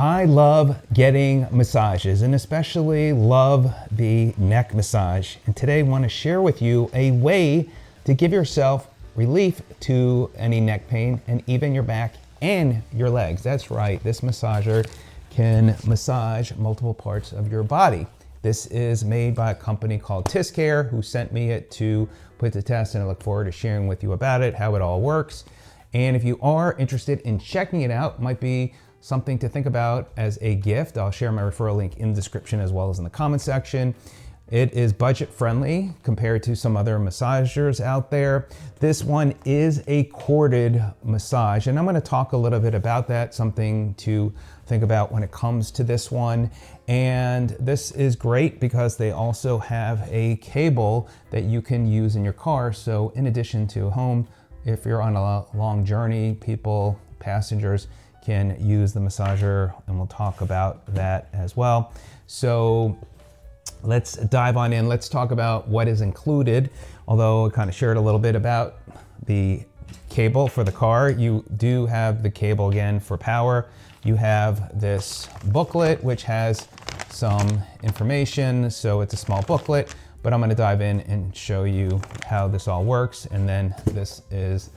I love getting massages and especially love the neck massage. And today I want to share with you a way to give yourself relief to any neck pain and even your back and your legs. That's right, this massager can massage multiple parts of your body. This is made by a company called TISSCARE who sent me it to put to test, and I look forward to sharing with you about it, how it all works. And if you are interested in checking it out, might be something to think about as a gift. I'll share my referral link in the description as well as in the comment section. It is budget friendly compared to some other massagers out there. This one is a corded massage, and I'm going to talk a little bit about that, something to think about when it comes to this one. And this is great because they also have a cable that you can use in your car. So in addition to home, if you're on a long journey, passengers can use the massager, and we'll talk about that as well. So let's dive on in. Let's talk about what is included. Although I kind of shared a little bit about the cable for the car, you do have the cable again for power. You have this booklet which has some information, so it's a small booklet, but I'm going to dive in and show you how this all works. And then this is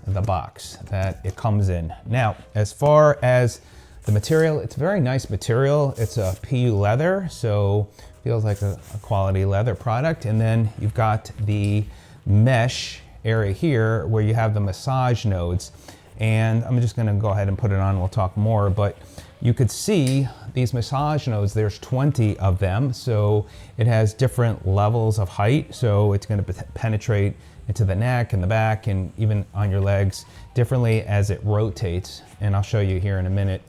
the box that it comes in. Now, as far as the material, it's a very nice material. It's a PU leather, so feels like a quality leather product. And then you've got the mesh area here where you have the massage nodes. And I'm just gonna go ahead and put it on, we'll talk more, but you could see these massage nodes, there's 20 of them. So it has different levels of height. So it's gonna penetrate into the neck and the back and even on your legs differently as it rotates. And I'll show you here in a minute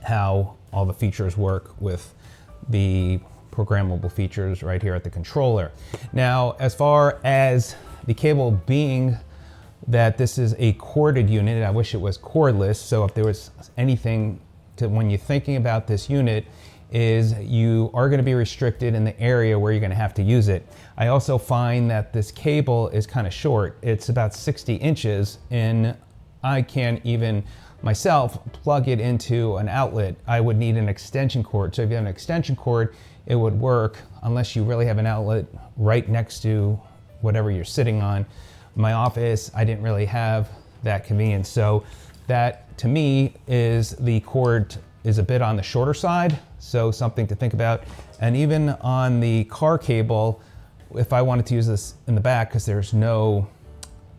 how all the features work with the programmable features right here at the controller. Now, as far as the cable being that this is a corded unit, I wish it was cordless. So if there was anything to, when you're thinking about this unit, is you are going to be restricted in the area where you're going to have to use it. I also find that this cable is kind of short. It's about 60 inches and I can't even myself plug it into an outlet. I would need an extension cord. So if you have an extension cord, it would work unless you really have an outlet right next to whatever you're sitting on. In my office, I didn't really have that convenience. So that to me is the cord is a bit on the shorter side. So something to think about. And even on the car cable, if I wanted to use this in the back, because there's no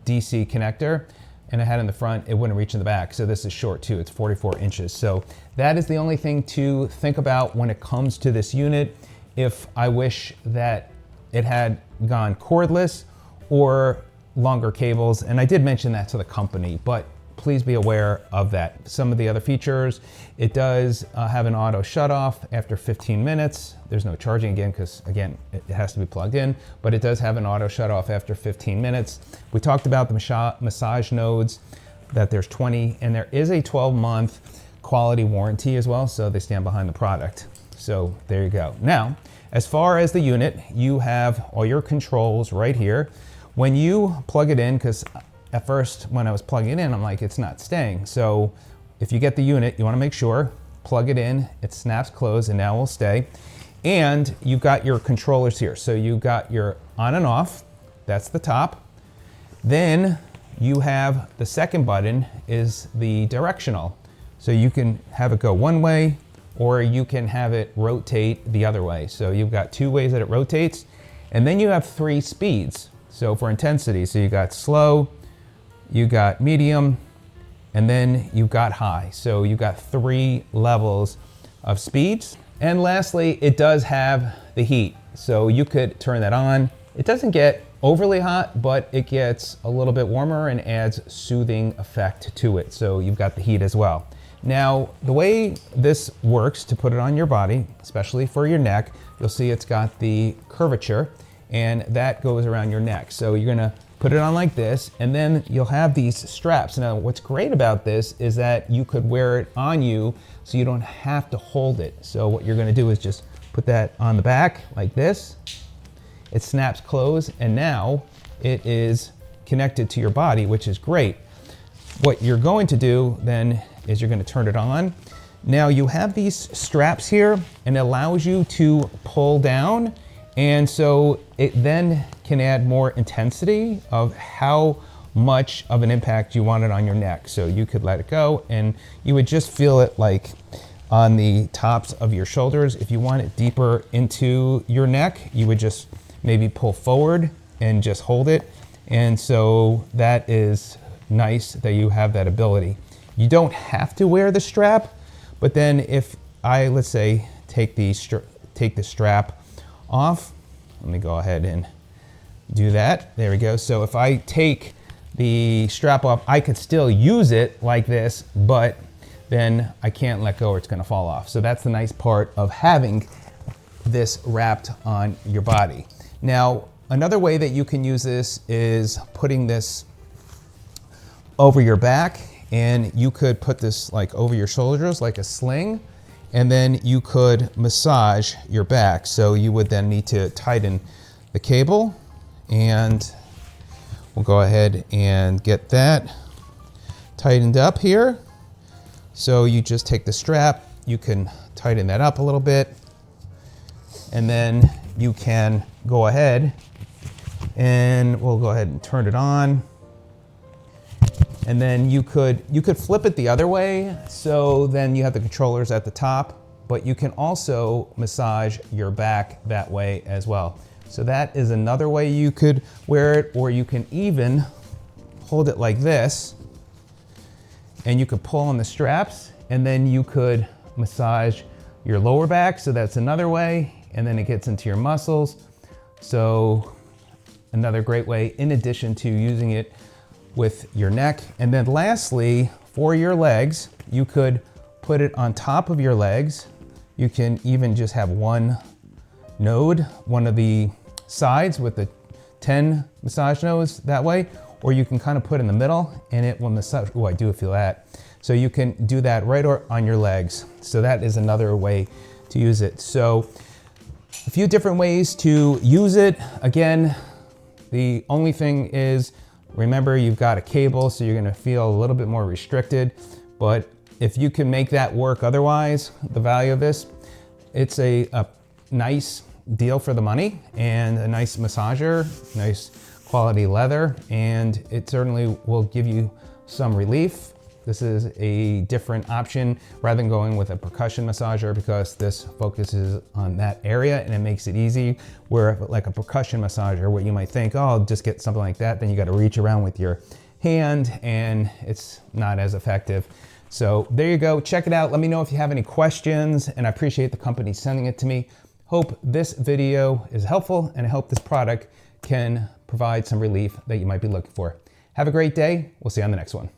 DC connector, and I had in the front, it wouldn't reach in the back. So this is short too, it's 44 inches. So that is the only thing to think about when it comes to this unit. If I wish that it had gone cordless or longer cables, and I did mention that to the company, but please be aware of that. Some of the other features, it does have an auto shut off after 15 minutes. There's no charging again, because again, it has to be plugged in, but it does have an auto shut off after 15 minutes. We talked about the massage nodes, that there's 20, and there is a 12-month quality warranty as well, so they stand behind the product. So there you go. Now, as far as the unit, you have all your controls right here. When you plug it in, because at first, when I was plugging it in, I'm like, it's not staying. So if you get the unit, you wanna make sure, plug it in, it snaps closed, and now it will stay. And you've got your controllers here. So you've got your on and off, that's the top. Then you have the second button is the directional. So you can have it go one way, or you can have it rotate the other way. So you've got two ways that it rotates. And then you have 3 speeds. So for intensity, so you got slow, you got medium, and then you've got high. So you've got 3 levels of speeds. And lastly, it does have the heat. So you could turn that on. It doesn't get overly hot, but it gets a little bit warmer and adds soothing effect to it. So you've got the heat as well. Now, the way this works to put it on your body, especially for your neck, you'll see it's got the curvature, and that goes around your neck. So you're gonna put it on like this, and then you'll have these straps. Now, what's great about this is that you could wear it on you so you don't have to hold it. So what you're gonna do is just put that on the back like this. It snaps closed, and now it is connected to your body, which is great. What you're going to do then is you're going to turn it on. Now you have these straps here, and it allows you to pull down, and so it then can add more intensity of how much of an impact you want it on your neck. So you could let it go, and you would just feel it like on the tops of your shoulders. If you want it deeper into your neck, you would just maybe pull forward and just hold it. And so that is nice that you have that ability. You don't have to wear the strap, but then if I, let's say, take the strap off, let me go ahead and do that. There we go. So if I take the strap off, I could still use it like this, but then I can't let go or it's gonna fall off. So that's the nice part of having this wrapped on your body. Now, another way that you can use this is putting this over your back, and you could put this like over your shoulders like a sling, and then you could massage your back. So you would then need to tighten the cable, and we'll go ahead and get that tightened up here. So you just take the strap, you can tighten that up a little bit, and then you can go ahead and we'll go ahead and turn it on. And then you could flip it the other way, so then you have the controllers at the top, but you can also massage your back that way as well. So that is another way you could wear it, or you can even hold it like this, and you could pull on the straps, and then you could massage your lower back. So that's another way, and then it gets into your muscles. So another great way, in addition to using it with your neck. And then lastly, for your legs, you could put it on top of your legs. You can even just have one node, one of the sides with the 10 massage nodes that way, or you can kind of put in the middle and it will massage. Oh, I do feel that. So you can do that right on your legs. So that is another way to use it. So a few different ways to use it. Again, the only thing is, remember, you've got a cable, so you're gonna feel a little bit more restricted, but if you can make that work otherwise, the value of this, it's a nice deal for the money and a nice massager, nice quality leather, and it certainly will give you some relief. This is a different option rather than going with a percussion massager, because this focuses on that area and it makes it easy. Where like a percussion massager, where you might think, oh, I'll just get something like that, then you got to reach around with your hand and it's not as effective. So there you go, check it out. Let me know if you have any questions, and I appreciate the company sending it to me. Hope this video is helpful, and I hope this product can provide some relief that you might be looking for. Have a great day. We'll see you on the next one.